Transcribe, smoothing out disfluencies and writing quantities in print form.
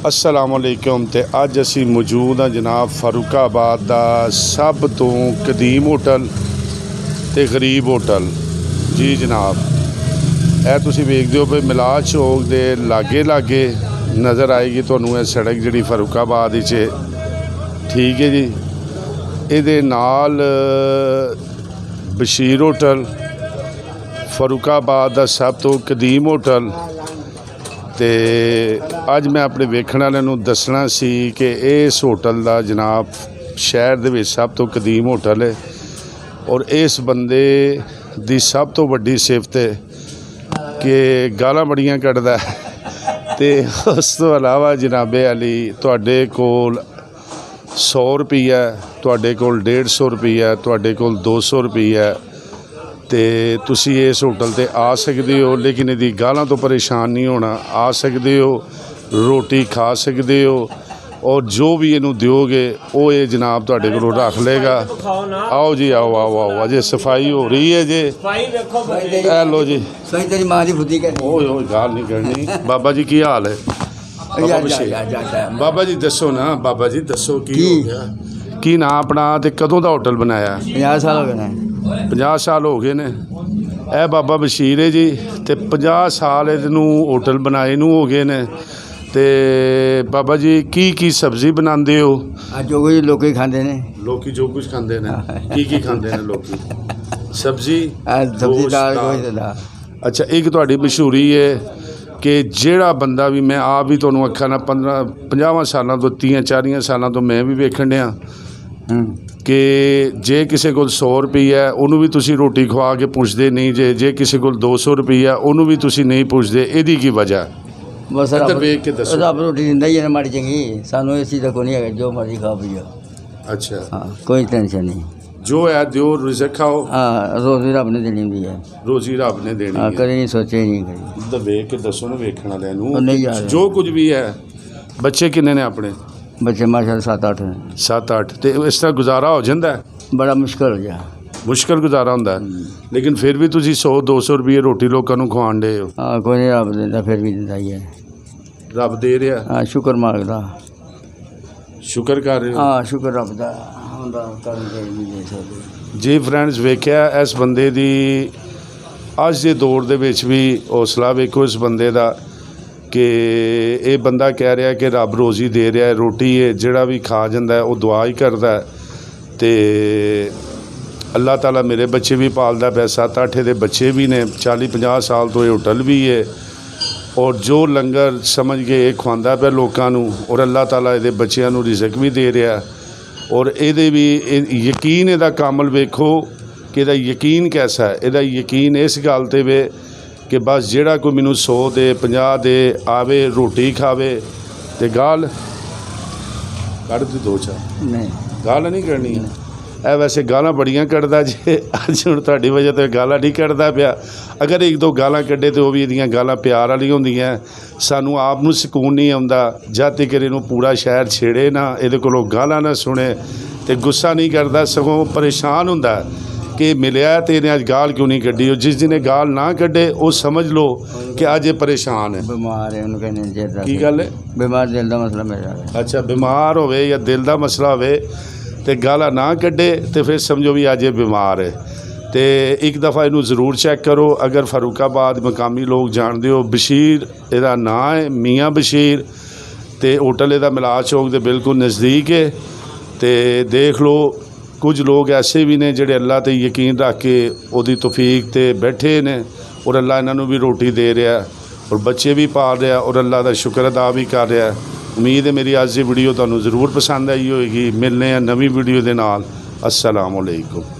अस्सलामुअलैकुम। तो अज असी मौजूद हाँ जनाब फारूकाबाद का सब तो कदीम होटल तो गरीब होटल जी जनाब। यह तुसी वेखदे हो भी मिलाद चौक के लागे लागे नज़र आएगी तुहानूं यह सड़क जी फारूकाबाद च, ठीक है जी। ये नाल बशीर होटल फारूकाबाद का सब तो कदीम होटल। तो अज मैं अपने वेखण वालिਆਂ ਨੂੰ दसना सी कि इस होटल का जनाब शहर दे विच सब तो कदीम होटल है और इस बंदे दी सब तो वड्डी सिफत है कि गालां बड़ियां कड्डदा है। तो उस तो अलावा जनाबे अली तुहाडे कोल 100 रुपया, तुहाडे कोल 150 रुपया, तुहाडे कोल 200 रुपया तो तुसी इस होटल ते आ सकते हो, लेकिन यदि गालां तो परेशान नहीं होना। आ सकते हो, रोटी खा सकते हो और जो भी इनू दोगे वो ये जनाब तुहाडे कोलों रख लेगा। आओ जी, आओ आओ आओ, अजे सफाई हो रही है जी। लो जी, गाल नहीं करनी। बाबा जी की हाल है? बाबा जी दसो ना, बाबा जी दसो की हो गया, की ना अपना ते कदों दा होटल बनाया? 50 साल हो गए। 50 साल हो गए ने। यह बाबा बशीर है जी। तो 50 साल इनू होटल बनाए नू हो गए ने। तो बाबा जी की सब्जी बनाते हो? जो कुछ लोग खाते ने। लोग जो कुछ खाते हैं की खाते हैं लोग? सब्जी दाल। अच्छा, एक तुहाडी मशहूरी है कि जेड़ा बंदा भी, मैं आप भी तुहानूं अखा ना 15-50 सालों तो 30-40 सालों तो मैं भी वेखण डिया कि जे किसी को 100 रुपया है उन्होंने भी तुसी रोटी खवा के पुछदे नहीं जे किसी को 200 रुपया उन्होंने भी तुसी नहीं पुछदे। इहदी की वजह? बस वेख के दसो। रब रोटी दिंदा ही है माड़ी चंगी, सानू इस चीज़ का कोई नहीं है, जो मर्जी खा पियो। अच्छा हाँ, कोई टेंशन नहीं। जो है दियो, रिज़्क़ खाओ। हाँ, रोज़ी रब ने देनी भी है। रोज़ी रब ने देनी है। कभी नहीं सोचे नहीं कभी। तो वेख के दसो ना वेखण वालियां नूं जो कुछ भी है। बच्चे किन्ने ने अपने? बच्चे माशाल्लाह 7-8 हैं। 7-8। तो इस तरह गुजारा हो जाता है? बड़ा मुश्किल हो गया। मुश्किल गुजारा होंदा है, लेकिन फिर भी तुसी 100-200 रुपये रोटी लोगों को खुआन दे हो। हाँ, कोई नहीं, रब देता फिर भी दिंदा ही है। रब दे रहा? हाँ, शुक्र मारदा। शुक्र कर रहे हो? हाँ, शुक्र रब दा। जी फ्रेंड्स, वेख्या इस बंदे दी अज के दौर दे विच भी हौसला वेखो इस बंदे दा कि ये बंदा कह रहा है कि रब रोज़ी दे रहा है, रोटी है जिहड़ा भी खा जाता है वो दुआ ही करता है। तो अल्लाह ताला मेरे बच्चे भी पालदा पिया, 7-8 दे बच्चे भी ने, 40-50 साल तो ये होटल भी है और जो लंगर समझ के ये खुआंदा पिया लोकां नूं और अल्लाह ताला इहदे बच्चिआं नूं रिज़्क़ भी दे रहा है। और ये भी यकीन इहदा कामल वेखो कि इहदा यकीन कैसा है। इहदा यकीन इस गल ते वे कि बस जिहड़ा कोई मैनू 100 दे 50 दे आवे रोटी खावे तो गाल कढ़ दी 2-4 नहीं, गाल नहीं करनी। ए वैसे गालां बड़ियां कढ़दा जे, अज हुण तुहाडी वजह तो गालां नहीं कढ़दा पिया। अगर 1-2 गालां कढ़े तो वह भी इहदियां गालां प्यार वाली होंदियां। सानू आप नूं सकून नहीं आउंदा जद तक इहनूं पूरा शहर छेड़े ना, इहदे कोलों गालां ना सुने तो गुस्सा नहीं करदा, सगों परेशान हुंदा कि मिलिया तो इन्हें अज गाल क्यों नहीं कढ़ी। जिस दिन गाल ना कढ़े वो समझ लो कि अज ये परेशान है, बीमार है। उन्होंने की गल है? बीमार, दिल का मसला मेरा। अच्छा, बीमार होवे या दिल का मसला होवे तो गाला ना कढ़े तो फिर समझो भी अज ये बीमार है। तो एक दफ़ा इनू ज़रूर चेक करो। अगर फारूकाबाद मकामी लोग जानते हो, बशीर इहदा नाम है, मियाँ बशीर। तो होटल इहदा मिलाद चौक के बिल्कुल नज़दीक है। तो देख लो, कुछ लोग ऐसे भी ने जिहड़े अल्लाह ते यकीन रख के उहदी तौफीक ते बैठे ने और अल्लाह इन्हों भी रोटी दे रहा और बच्चे भी पाल रहा और अल्लाह का शुक्र अदा भी कर रहा। उम्मीद है मेरी अज की वीडियो तुहानूं ज़रूर पसंद आई होएगी। मिलने हैं नवी वीडियो के नाल। अस्सलाम वालेकुम।